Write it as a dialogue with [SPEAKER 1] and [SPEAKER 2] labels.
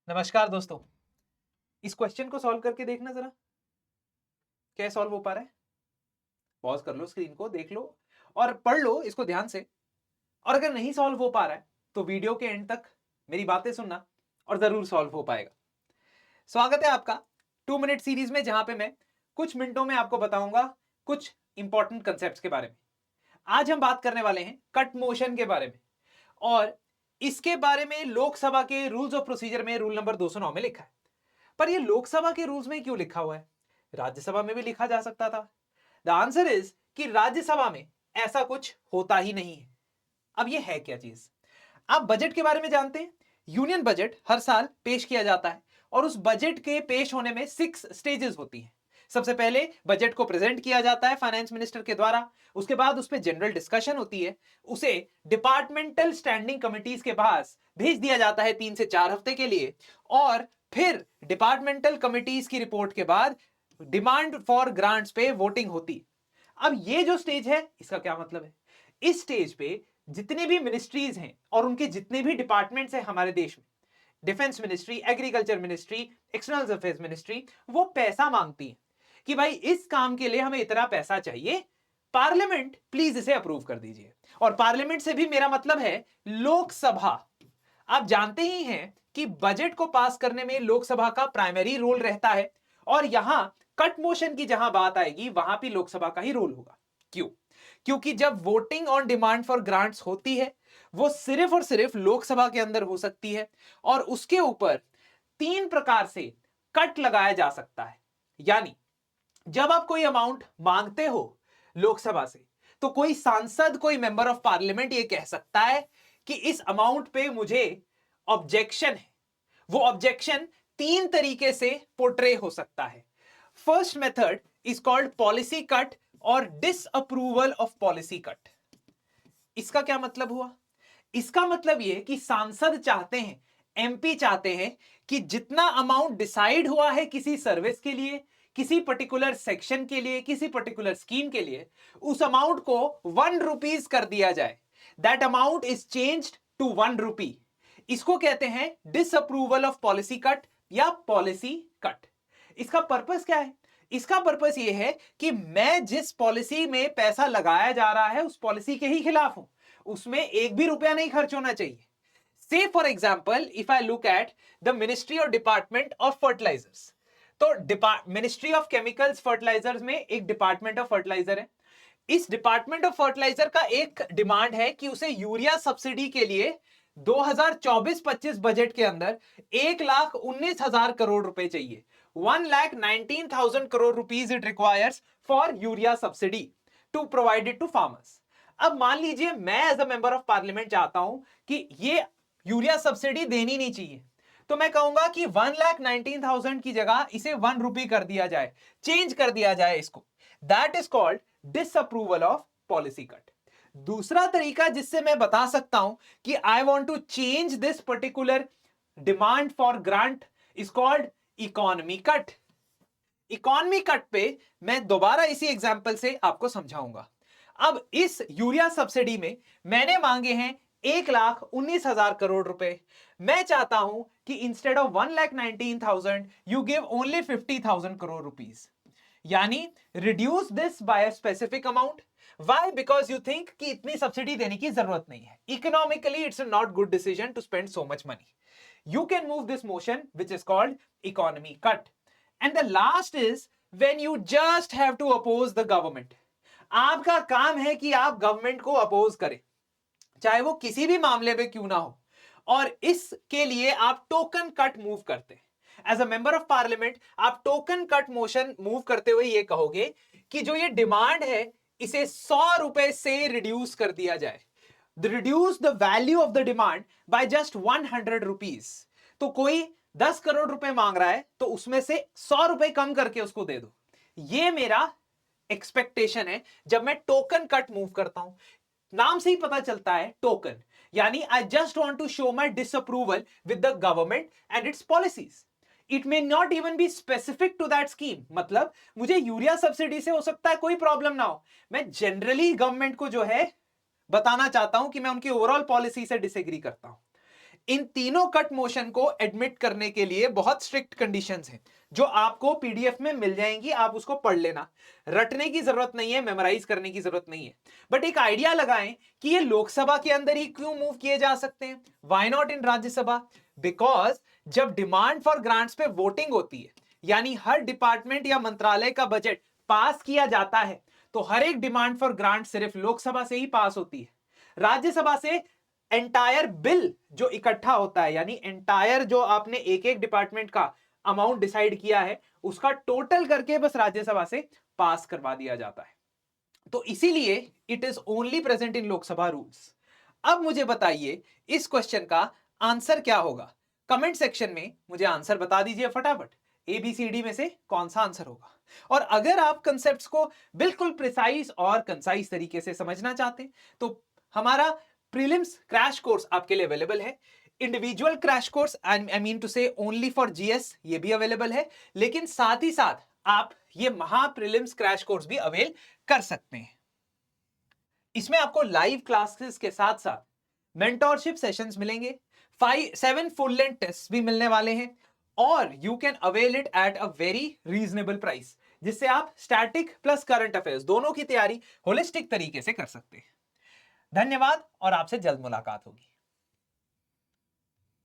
[SPEAKER 1] नमस्कार दोस्तों। इस क्वेश्चन को सॉल्व करके देखना जरा, क्या सॉल्व हो पा रहा है? पॉज कर लो, स्क्रीन को देख लो और पढ़ लो इसको ध्यान से। और अगर नहीं सॉल्व हो पा रहा है तो वीडियो के एंड तक मेरी बातें सुनना और जरूर सॉल्व हो पाएगा। स्वागत है आपका 2 मिनट सीरीज में, जहां पे मैं कुछ मिनटों में आपको बताऊंगा कुछ इंपॉर्टेंट कंसेप्ट्स के बारे में। आज हम बात करने वाले हैं कट मोशन के बारे में, और इसके बारे में लोकसभा के रूल्स ऑफ प्रोसीजर में रूल नंबर 209 में लिखा है। पर ये लोकसभा के रूल्स में क्यों लिखा हुआ है? राज्यसभा में भी लिखा जा सकता था। द आंसर इज कि राज्यसभा में ऐसा कुछ होता ही नहीं है। अब ये है क्या चीज? आप बजट के बारे में जानते हैं। यूनियन बजट हर साल पेश किया जाता है और उस बजट के पेश होने में 6 स्टेजेस होती हैं। सबसे पहले बजट को प्रेजेंट किया जाता है फाइनेंस मिनिस्टर के द्वारा। उसके बाद उस पर जनरल डिस्कशन होती है। उसे डिपार्टमेंटल स्टैंडिंग कमिटीज के पास भेज दिया जाता है 3 से 4 हफ्ते के लिए, और फिर डिपार्टमेंटल कमिटीज की रिपोर्ट के बाद डिमांड फॉर ग्रांट्स पे वोटिंग होती। अब ये जो स्टेज है, इसका क्या मतलब है? इस स्टेज पे जितनी भी मिनिस्ट्रीज हैं और उनके जितने भी डिपार्टमेंट्स हैं हमारे देश में, defence ministry, agriculture ministry, external affairs ministry, वो पैसा मांगती है कि भाई इस काम के लिए हमें इतना पैसा चाहिए, पार्लियामेंट प्लीज इसे अप्रूव कर दीजिए। और पार्लियामेंट से भी मेरा मतलब है लोकसभा। आप जानते ही हैं कि बजट को पास करने में लोकसभा का प्राइमरी रोल रहता है, और यहां कट मोशन की जहां बात आएगी वहां भी लोकसभा का ही रोल होगा। क्यों? क्योंकि जब voting on demand for grants होती है, वो सिर्फ और सिर्फ लोकसभा के अंदर हो सकती है, और उसके ऊपर 3 प्रकार से कट लगाया जा सकता है। यानी जब आप कोई अमाउंट मांगते हो लोकसभा से, तो कोई सांसद, कोई मेंबर ऑफ पार्लियामेंट ये कह सकता है कि इस अमाउंट पे मुझे ऑब्जेक्शन है। वो ऑब्जेक्शन 3 तरीके से पोर्ट्रे हो सकता है। First method is called policy cut और डिसअप्रूवल ऑफ पॉलिसी कट। इसका क्या मतलब हुआ? इसका मतलब यह कि सांसद चाहते हैं, एमपी चाहते हैं कि जितना अमाउंट डिसाइड हुआ है किसी सर्विस के लिए, किसी पर्टिकुलर सेक्शन के लिए, किसी पर्टिकुलर स्कीम के लिए, उस अमाउंट को 1 रुपीज कर दिया जाए। That amount is changed to 1 rupee. इसको कहते हैं डिसअप्रूवल ऑफ पॉलिसी कट या पॉलिसी कट। इसका पर्पस क्या है? इसका पर्पस यह है कि मैं जिस पॉलिसी में पैसा लगाया जा रहा है उस पॉलिसी के ही खिलाफ हूं, उसमें एक भी रुपया नहीं खर्च होना चाहिए। से for example, if I look at the ministry और डिपार्टमेंट ऑफ फर्टिलाइजर्स, तो मिनिस्ट्री ऑफ केमिकल्स फर्टिलाइजर्स में एक डिपार्टमेंट ऑफ फर्टिलाइजर है। इस डिपार्टमेंट ऑफ फर्टिलाइजर का एक डिमांड है कि उसे यूरिया सब्सिडी के लिए 2024-25 बजट के अंदर 1,19,000 करोड़ रुपए चाहिए। 1,19,000 crore rupees it requires for urea subsidy to provide it to farmers. अब मान लीजिए मैं as a member of parliament चाहता हूं कि ये यूरिया सब्सिडी देनी नहीं चाहिए, तो मैं कहूंगा कि 1,19,000 की जगह इसे 1 रुपी कर दिया जाए, चेंज कर दिया जाए इसको। That is called disapproval of policy cut. दूसरा तरीका जिससे मैं बता सकता हूं कि I want to change this particular demand for grant is called economy cut. Economy cut पे मैं दोबारा इसी एग्जांपल से आपको समझाऊंगा। अब इस यूरिया सब्सिडी में मैंने मांगे हैं 1,19,000 करोड़ रुपए। मैं चाहता हूं कि instead of 1,19,000 you give only 50,000 crore rupees, यानी reduce this by a specific amount. Why? Because you think कि इतनी सब्सिडी देने की जरूरत नहीं है। Economically it's not good decision to spend so much money. You can move this motion, which is called economy cut. And the last is when you just have to oppose the government. आपका काम है कि आप government को oppose करें, चाहे वो किसी भी मामले में क्यों ना हो, और इसके लिए आप टोकन कट मूव करते हैं। As a member of parliament आप टोकन कट मोशन मूव करते हुए ये कहोगे कि जो ये डिमांड है इसे 100 रुपए से रिड्यूस कर दिया जाए। Reduce the value of the demand by just 100 rupees. तो कोई 10 करोड़ रुपए मांग रहा है तो उसमें से 100 रुपए कम करके उसको दे दो। ये मेरा एक्सपेक्टेशन है जब मैं टोकन कट मूव करता हूं। नाम से ही पता चलता है टोकन, यानी I just want to show my disapproval with the government and its policies. It may not even be specific to that scheme. मतलब मुझे यूरिया सब्सिडी से हो सकता है कोई प्रॉब्लम ना हो, मैं जनरली गवर्नमेंट को जो है बताना चाहता हूं कि मैं उनकी ओवरऑल पॉलिसी से डिसएग्री करता हूं। इन तीनों कट मोशन को एडमिट करने के लिए बहुत स्ट्रिक्ट कंडीशंस हैं जो आपको पीडीएफ में मिल जाएंगी, आप उसको पढ़ लेना। रटने की जरूरत नहीं है, मेमोराइज करने की जरूरत नहीं है। बट एक आइडिया लगाएं कि ये लोकसभा के अंदर ही क्यों मूव किए जा सकते हैं, why not in Rajya Sabha? Because जब डिमांड फॉर ग्रांट्स पे वोटिंग होती है, यानी हर डिपार्टमेंट या मंत्रालय का बजट पास किया जाता है, तो हर एक डिमांड फॉर ग्रांट सिर्फ लोकसभा से ही पास होती है। राज्यसभा से एंटायर बिल जो इकट्ठा होता है, यानी एंटायर जो आपने एक एक डिपार्टमेंट का अमाउंट डिसाइड किया है, उसका टोटल करके बस राज्यसभा से पास करवा दिया जाता है। तो इसीलिए it is only present in Lok Sabha rules. अब मुझे बताइए इस क्वेश्चन का आंसर क्या होगा? कमेंट सेक्शन में मुझे आंसर बता दीजिए फटाफट, ABCD में से कौन सा आंसर होगा। और अगर आप कंसेप्ट्स को बिल्कुल प्रिसाइज और कंसाइज तरीके से समझना चाहते हैं तो हमारा प्रीलिम्स क्रैश कोर्स आपके लिए अवेलेबल है। Individual crash course, I mean to say only for GS, ये भी अवेलेबल है। लेकिन साथ ही साथ आप ये महा प्रीलिम्स क्रैश कोर्स भी अवेल कर सकते हैं। इसमें आपको लाइव क्लासेस के साथ साथ मेंटोरशिप सेशंस मिलेंगे, 7 फुल लेंथ टेस्ट भी मिलने वाले हैं, और you can avail it at a very reasonable price, जिससे आप स्टैटिक प्लस करंट अफेयर्स दोनों की तैयारी होलिस्टिक तरीके से कर सकते हैं। धन्यवाद और आपसे जल्द मुलाकात होगी।